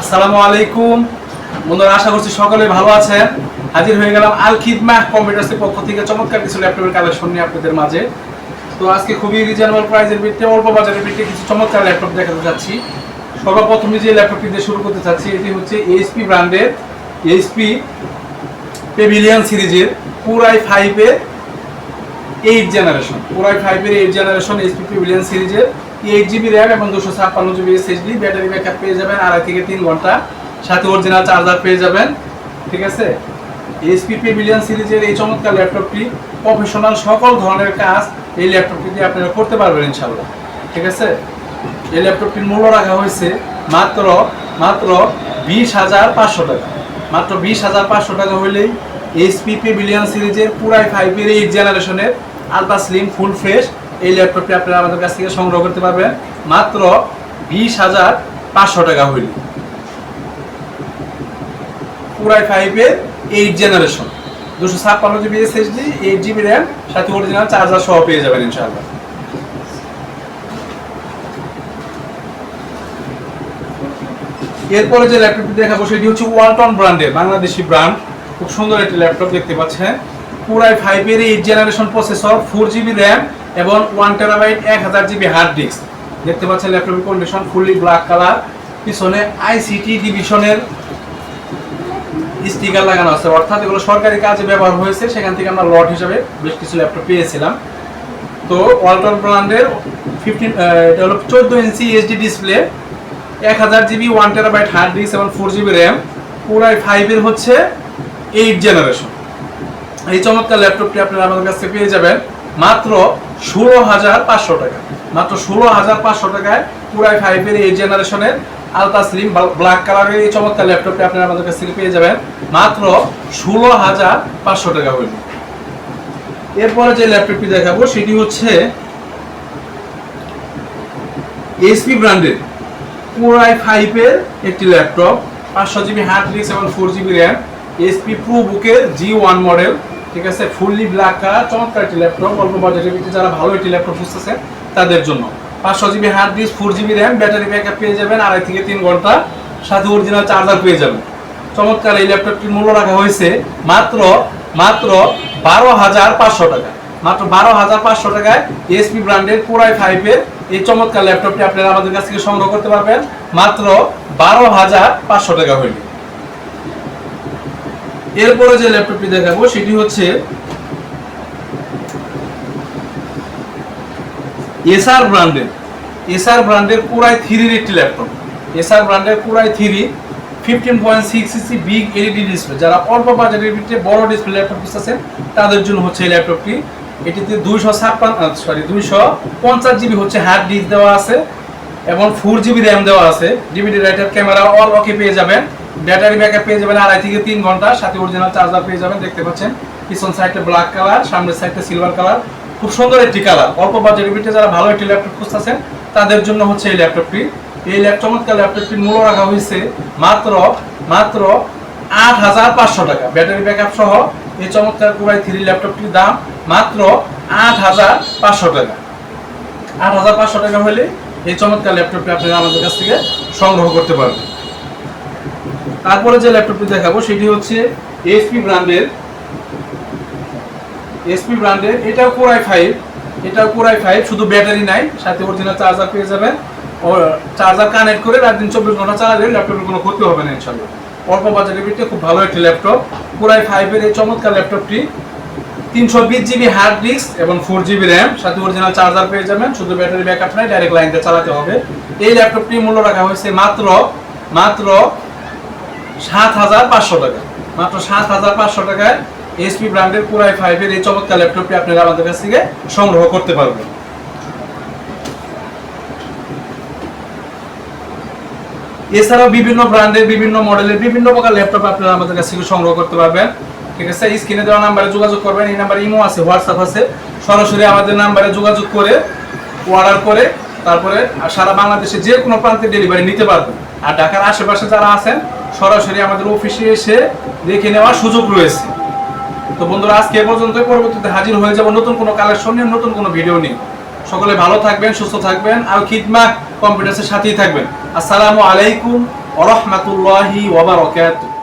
আসসালামু আলাইকুম বন্ধুরা, আশা করছি সকলে ভালো আছেন। হাজির হয়ে গেলাম আল খিদমা কম্পিউটার্সের পক্ষ থেকে চমৎকার কিছু ল্যাপটপের কালেকশন নিয়ে আপনাদের মাঝে। তো আজকে খুবই রিজনেবল প্রাইসের ভিত্তিতে অল্প বাজারের ভিত্তিতে কিছু চমৎকার ল্যাপটপ দেখাতে যাচ্ছি। সর্বপ্রথমে যে ল্যাপটপটি দিয়ে শুরু করতে চাচ্ছি এটি হচ্ছে এইচপি ব্র্যান্ডের এইচপি পেভিলিয়ন সিরিজের পুরাই 5-এর 8 জেনারেশন এইচপি পেভিলিয়ন সিরিজের 8GB র্যাম এবং 256GB SSD, ব্যাটারি ব্যাকআপ পেয়ে যাবেন 2.5 থেকে 3 ঘন্টা, সাথে অরিজিনাল চার্জার পেয়ে যাবেন। ঠিক আছে, এইচপি পেভিলিয়ন সিরিজের এই চমৎকার ল্যাপটপটি প্রফেশনাল সকল ধরনের কাজ এই ল্যাপটপটি দিয়ে আপনারা করতে পারবেন ইনশাআল্লাহ। ঠিক আছে, এই ল্যাপটপটির মূল্য রাখা হয়েছে মাত্র 20,500 টাকা। মাত্র 20,500 টাকা হলেই এইচপি পেভিলিয়ন সিরিজের পুরাই 5-এর 8 জেনারেশনের আলট্রা স্লিম ফুল ফ্রেশ এই ল্যাপটপটি আপনারা আমাদের কাছ থেকে সংগ্রহ করতে পারবেন মাত্র 20,500 টাকা হইলে। পুরাই 5-এর 8 generation, 256GB SSD, 8GB RAM, সাথে অরিজিনাল চার্জার সহ পেয়ে যাবেন ইনশাআল্লাহ। এরপরে যে ল্যাপটপটি দেখাবো সেটি হচ্ছে ওয়ালটন ব্র্যান্ডের, বাংলাদেশি ব্র্যান্ড। খুব সুন্দর একটি ল্যাপটপ দেখতে পাচ্ছেন। পুরাই 5-এর 8 জেনারেশন প্রসেসর, 4GB র্যাম এবং 1TB 1000GB হার্ড ডিস্ক দেখতে পাচ্ছেন। ল্যাপটপের কন্ডিশন ফুললি ব্ল্যাক কালার, পিছনে আইসিটি ডিভিশনের স্টিকার লাগানো আছে, অর্থাৎ এগুলো সরকারি কাজে ব্যবহার হয়েছে, সেখান থেকে আমরা লট হিসাবে বেশ কিছু ল্যাপটপ পেয়েছিলাম। তো ওয়ালটন ব্র্যান্ডের 14 ইঞ্চি HD display, 1000GB 1TB hard disk এবং 4GB র্যাম, পুরাই 5-এর হচ্ছে 8 জেনারেশন। এই চমৎকার ল্যাপটপটি আপনারা আমাদের কাছে পেয়ে যাবেন মাত্র 16,500 টাকা। মাত্র 16,500 টাকায় পুরাই 5-এর 8 জেনারেশনের আলট্রা স্লিম ব্ল্যাক কালারের এই চমৎকার ল্যাপটপটি আপনারা আমাদের কাছ থেকে পেয়ে যাবেন মাত্র 16,500 টাকা হইল। এরপরে যে ল্যাপটপটি দেখাবো সেটি হচ্ছে এইচপি ব্র্যান্ডের পুরাই 5-এর একটি ল্যাপটপ, 500GB হার্ড ডিস্ক এবং 4GB RAM, HP প্রোবুকের G1 model. ঠিক আছে, ফুললি ব্ল্যাক কালার, চমৎকার একটি ল্যাপটপ। অল্প বাজেটের ভিতরে যারা ভালো একটি ল্যাপটপ খুঁজতেছে তাদের জন্য 500GB hard disk, 4GB RAM, battery backup পেয়ে যাবেন 2.5 থেকে 3 ঘন্টা, সাথে অরিজিনাল চার্জার পেয়ে যাবেন। চমৎকার এই ল্যাপটপটির মূল্য রাখা হয়েছে মাত্র 12,500 টাকা। মাত্র 12,500 টাকায় এইচপি ব্র্যান্ডের পুরাই 5-এর এই চমৎকার ল্যাপটপটি আপনারা আমাদের কাছ থেকে সংগ্রহ করতে পারবেন মাত্র 12,500 টাকা হইলে। এরপরে যে ল্যাপটপটি দেখাবো সেটি হচ্ছে এসআর ব্র্যান্ডের পুরাই 3-এর একটি ল্যাপটপ। এসআর ব্র্যান্ডের পুরাই 3 15.6 ইঞ্চি বিগ এলইডি ডিসপ্লে। যারা অল্প বাজেটের ভিতরে বড় ডিসপ্লে ল্যাপটপ খুঁজতেছেন তাদের জন্য হচ্ছে এই ল্যাপটপটি। এটিতে 250GB হচ্ছে হার্ড ডিস্ক দেওয়া আছে এবং 4GB র্যাম দেওয়া আছে। ডিভিডি রাইটার, ক্যামেরা অল ওকে পেয়ে যাবেন। ব্যাটারি ব্যাকআপ পেয়ে যাবেন 2.5 থেকে 3 ঘন্টা, সাথে অরিজিনাল চার্জার পেয়ে যাবেন। দেখতে পাচ্ছেন পিছন সাইডে ব্ল্যাক কালার, সামনের সাইডে সিলভার কালার, খুব সুন্দর একটি কালার। অল্প বাজেটের ভিতরে যারা ভালো একটি ল্যাপটপ খুঁজতেছেন তাদের জন্য হচ্ছে এই ল্যাপটপটি। এই চমৎকার ল্যাপটপটির মূল্য রাখা হয়েছে মাত্র 8,500 টাকা। ব্যাটারি ব্যাকআপ সহ এই চমৎকার পুরাই 3 ল্যাপটপটির দাম মাত্র 8,500 টাকা। 8,500 টাকা হলে এই চমৎকার ল্যাপটপটি আপনারা আমাদের কাছ থেকে সংগ্রহ করতে পারবেন। তারপরে যে ল্যাপটপটি দেখাবো সেটি হচ্ছে এইচপি ব্র্যান্ডের এটাও পুরাই 5, শুধু ব্যাটারি নাই, সাথে অরিজিনাল চার্জার পেয়ে যাবেন। চার্জার কানেক্ট করে রাত দিন 24 ঘন্টা চালালে ল্যাপটপের কোনো ক্ষতি হবে না ইনশাআল্লাহ। অল্প বাজেটের ভিতরে খুব ভালো একটি ল্যাপটপ। পুরাই 5-এর এই চমৎকার ল্যাপটপটি 320GB হার্ড ডিস্ক এবং 4GB র্যাম, সাথে অরিজিনাল চার্জার পেয়ে যাবেন। শুধু ব্যাটারি ব্যাকআপ নাই, ডাইরেক্ট লাইন দিয়ে চালাতে হবে। এই ল্যাপটপটির মূল্য রাখা হয়েছে মাত্র 7,500 টাকা। মাত্র 7,500 টাকায় এইচপি ব্র্যান্ডের পুরাই 5-এর এই চমৎকার ল্যাপটপটি আপনারা আমাদের কাছ থেকে সংগ্রহ করতে পারবেন। এছাড়াও বিভিন্ন ব্র্যান্ডের, বিভিন্ন মডেলের, বিভিন্ন প্রকার ল্যাপটপ আপনারা আমাদের কাছ থেকে সংগ্রহ করতে পারবেন। ঠিক আছে, স্ক্রিনে দেওয়া নাম্বারে যোগাযোগ করবেন। এই নাম্বারে ইমো আছে, হোয়াটসঅ্যাপ আছে। সরাসরি আমাদের নাম্বারে যোগাযোগ করে অর্ডার করে তারপরে সারা বাংলাদেশে যে কোনো প্রান্তে ডেলিভারি নিতে পারবেন। আর ঢাকার আশেপাশে যারা আছেন সরাসরি আমাদের অফিসে এসে দেখে নেওয়ার সুযোগ রয়েছে। তো বন্ধুরা, আজকে এ পর্যন্ত। পরবর্তীতে হাজির হয়ে যাব নতুন কোনো কালেকশন নিয়ে, নতুন কোনো ভিডিও নিয়ে। সকলে ভালো থাকবেন, সুস্থ থাকবেন, আল খিদমা কম্পিউটার্সের সাথেই থাকবেন। আসসালামু আলাইকুম ওয়া রাহমাতুল্লাহি ওয়া বারাকাতুহু।